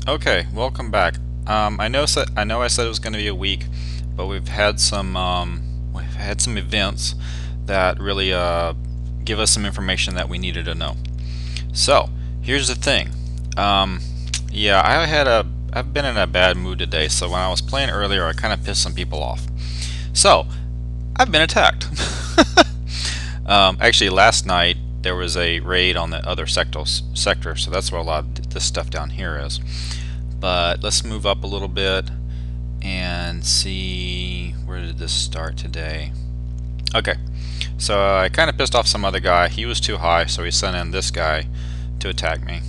Okay, welcome back. I know I said it was going to be a week, but we've had some events that really give us some information that we needed to know. So here's the thing. Um, yeah, I've been in a bad mood today. So when I was playing earlier, I kind of pissed some people off. So I've been attacked. Actually, last night there was a raid on the other sector, so that's where a lot of this stuff down here is. But let's move up a little bit and see, where did this start today. Okay, so I kind of pissed off some other guy. He was too high, so he sent in this guy to attack me.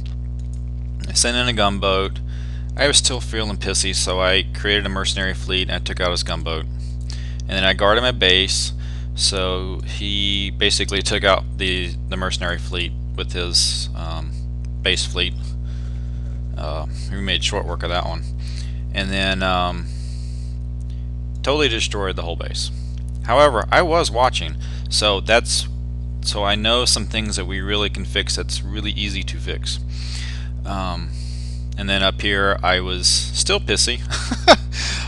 I sent in a gunboat. I was still feeling pissy, so I created a mercenary fleet and I took out his gunboat. And then I guarded my base, so he basically took out the mercenary fleet with his base fleet. We made short work of that one. And then totally destroyed the whole base. However, I was watching, so I know some things that we really can fix. That's really easy to fix. And then up here, I was still pissy.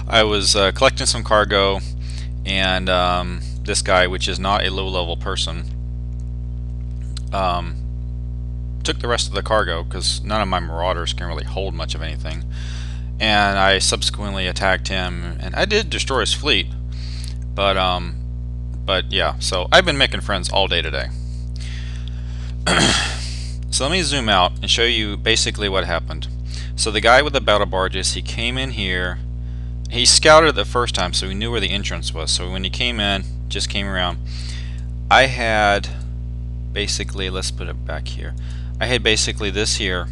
I was collecting some cargo, and this guy, which is not a low-level person, took the rest of the cargo because none of my marauders can really hold much of anything. And I subsequently attacked him, and I did destroy his fleet. But yeah, so I've been making friends all day today. So let me zoom out and show you basically what happened. So the guy with the battle barges, he came in here. He scouted it the first time, so he knew where the entrance was. So when he came in, just came around. I had basically, let's put it back here. I had basically this here,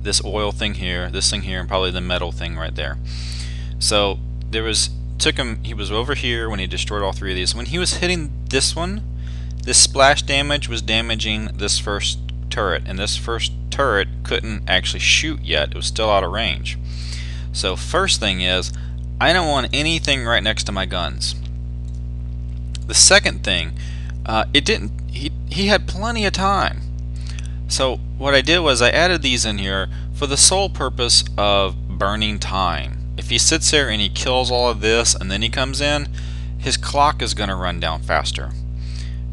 this oil thing here, this thing here, and probably the metal thing right there. So there was, he was over here when he destroyed all three of these. When he was hitting this one, this splash damage was damaging this first turret, and this first turret couldn't actually shoot yet. It was still out of range. So first thing is, I don't want anything right next to my guns. The second thing, he had plenty of time. So what I did was I added these in here for the sole purpose of burning time. If he sits there and he kills all of this and then he comes in, his clock is going to run down faster.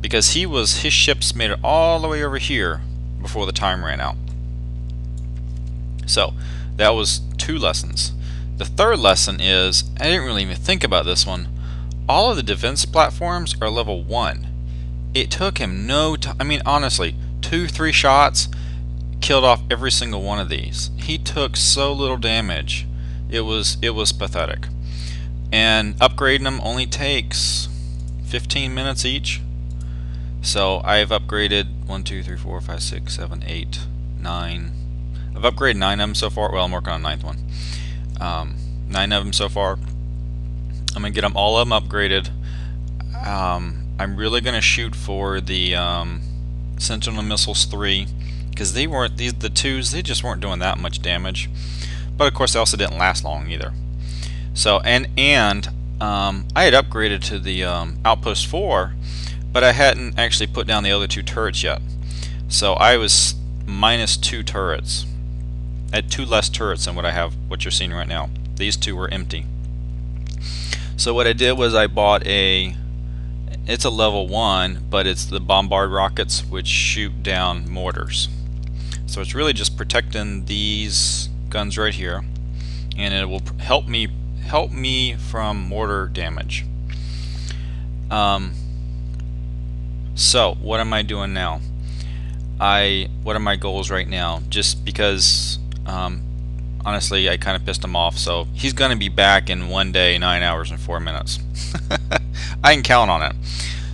Because his ships made it all the way over here before the time ran out. So that was 2 lessons. The third lesson is, I didn't really even think about this one, all of the defense platforms are level 1. It took him no time. I mean, honestly, 2-3 shots killed off every single one of these. He took so little damage. It was pathetic. And upgrading them only takes 15 minutes each. So I've upgraded 1, 2, 3, 4, 5, 6, 7, 8, 9. I've upgraded 9 of them so far. Well, I'm working on the 9th one. 9 of them so far. I'm gonna get them all of them upgraded. I'm really gonna shoot for the Sentinel Missiles 3, because the 2s, they just weren't doing that much damage. But of course, they also didn't last long either. So I had upgraded to the Outpost 4, but I hadn't actually put down the other 2 turrets yet. So I was minus 2 turrets. I had 2 less turrets than what you're seeing right now. These 2 were empty. So what I did was I bought it's a level 1, but it's the bombard rockets which shoot down mortars. So it's really just protecting these guns right here, and it will help me from mortar damage. So what am I doing now? What are my goals right now? Just because honestly, I kind of pissed him off, so he's going to be back in 1 day, 9 hours, and 4 minutes. I can count on it.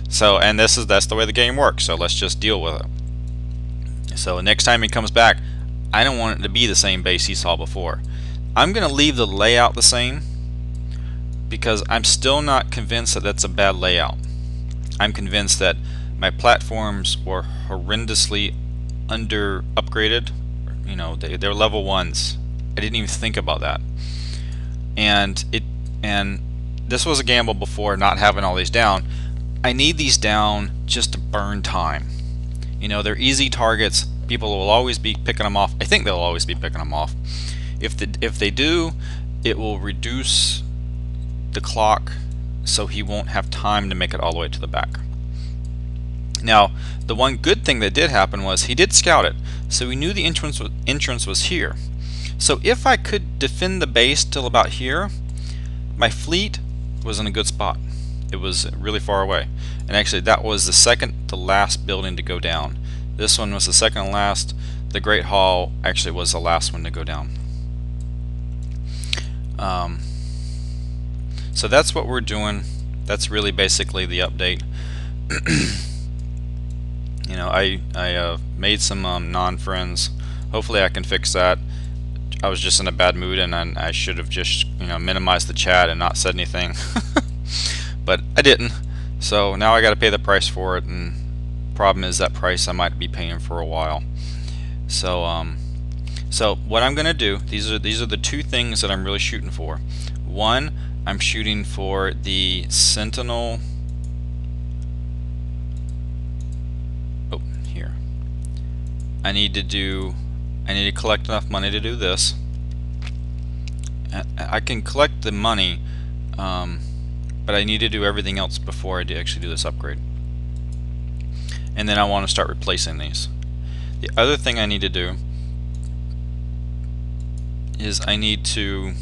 So, and that's the way the game works, so let's just deal with it. So next time he comes back, I don't want it to be the same base he saw before. I'm going to leave the layout the same, because I'm still not convinced that that's a bad layout. I'm convinced that my platforms were horrendously under upgraded. You know, they're level 1s. I didn't even think about that. And this was a gamble before, not having all these down. I need these down just to burn time. You know, they're easy targets. People will always be picking them off. I think they'll always be picking them off. If they do, it will reduce the clock so he won't have time to make it all the way to the back. Now, the one good thing that did happen was he did scout it, so we knew the entrance was here. So if I could defend the base till about here, my fleet was in a good spot. It was really far away. And actually that was the second to last building to go down. This one was the second to last. The Great Hall actually was the last one to go down. So that's what we're doing. That's really basically the update. You know, I made some non-friends. Hopefully I can fix that. I was just in a bad mood, and I should have just, you know, minimized the chat and not said anything. But I didn't. So now I got to pay the price for it, and problem is that price I might be paying for a while. So so what I'm gonna do, these are the two things that I'm really shooting for. One, I'm shooting for the Sentinel. Oh, here. I need to collect enough money to do this. I can collect the money, but I need to do everything else before I actually do this upgrade. And then I want to start replacing these. The other thing I need to do is I need to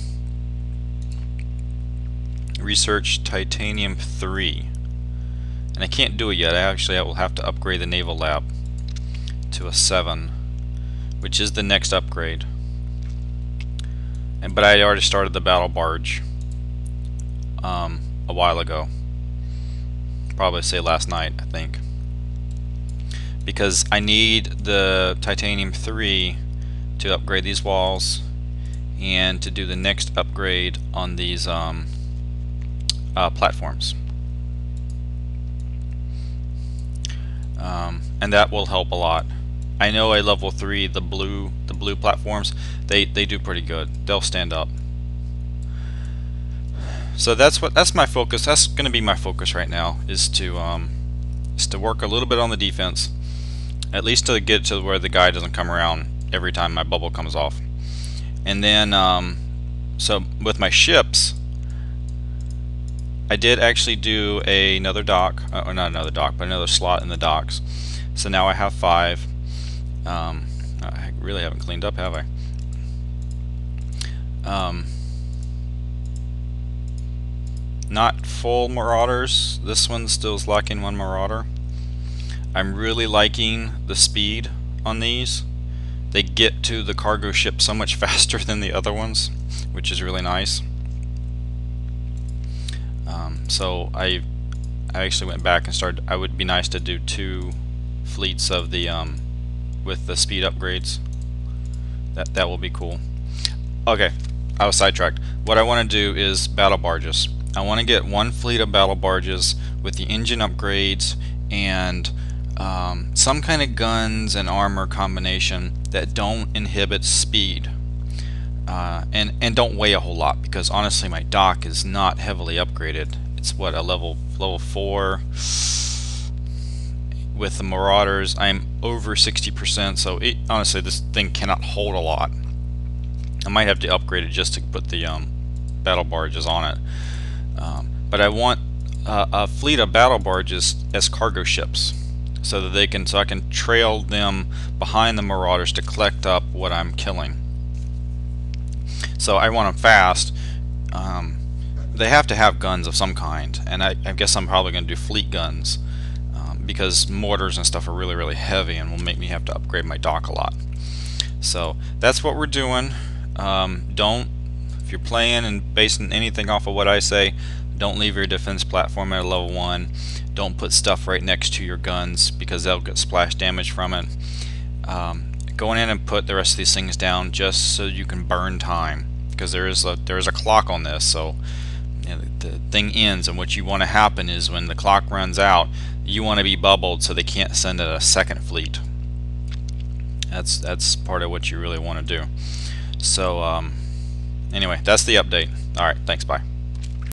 research Titanium 3. And I can't do it yet. I will have to upgrade the Naval Lab to a 7, which is the next upgrade. But I already started the battle barge a while ago. Probably say last night, I think. Because I need the Titanium 3 to upgrade these walls and to do the next upgrade on these platforms. And that will help a lot. I know a level 3, the blue platforms, they do pretty good. They'll stand up. So that's my focus. That's going to be my focus right now, is to work a little bit on the defense, at least to get to where the guy doesn't come around every time my bubble comes off. And then so with my ships, I did actually do another dock, or not another dock, but another slot in the docks. So now I have 5. I really haven't cleaned up, have I? Not full Marauders. This one still is lacking 1 Marauder. I'm really liking the speed on these. They get to the cargo ship so much faster than the other ones, which is really nice. So I actually went back and started. I would be nice to do 2 fleets of the with the speed upgrades. That will be cool. Okay, I was sidetracked. What I want to do is battle barges. I want to get 1 fleet of battle barges with the engine upgrades and some kind of guns and armor combination that don't inhibit speed and don't weigh a whole lot, because honestly my dock is not heavily upgraded. It's what, a level 4. With the Marauders I'm over 60%, so honestly this thing cannot hold a lot. I might have to upgrade it just to put the battle barges on it. But I want a fleet of battle barges as cargo ships, so that I can trail them behind the Marauders to collect up what I'm killing. So I want them fast. They have to have guns of some kind, and I guess I'm probably going to do fleet guns, because mortars and stuff are really, really heavy and will make me have to upgrade my dock a lot. So that's what we're doing. If you're playing and basing anything off of what I say, don't leave your defense platform at a level 1. Don't put stuff right next to your guns, because they'll get splash damage from it. Go in and put the rest of these things down just so you can burn time, because there is a clock on this. So you know, the thing ends, and what you want to happen is when the clock runs out, you want to be bubbled so they can't send a second fleet. That's part of what you really want to do. So anyway, that's the update. Alright, thanks, bye.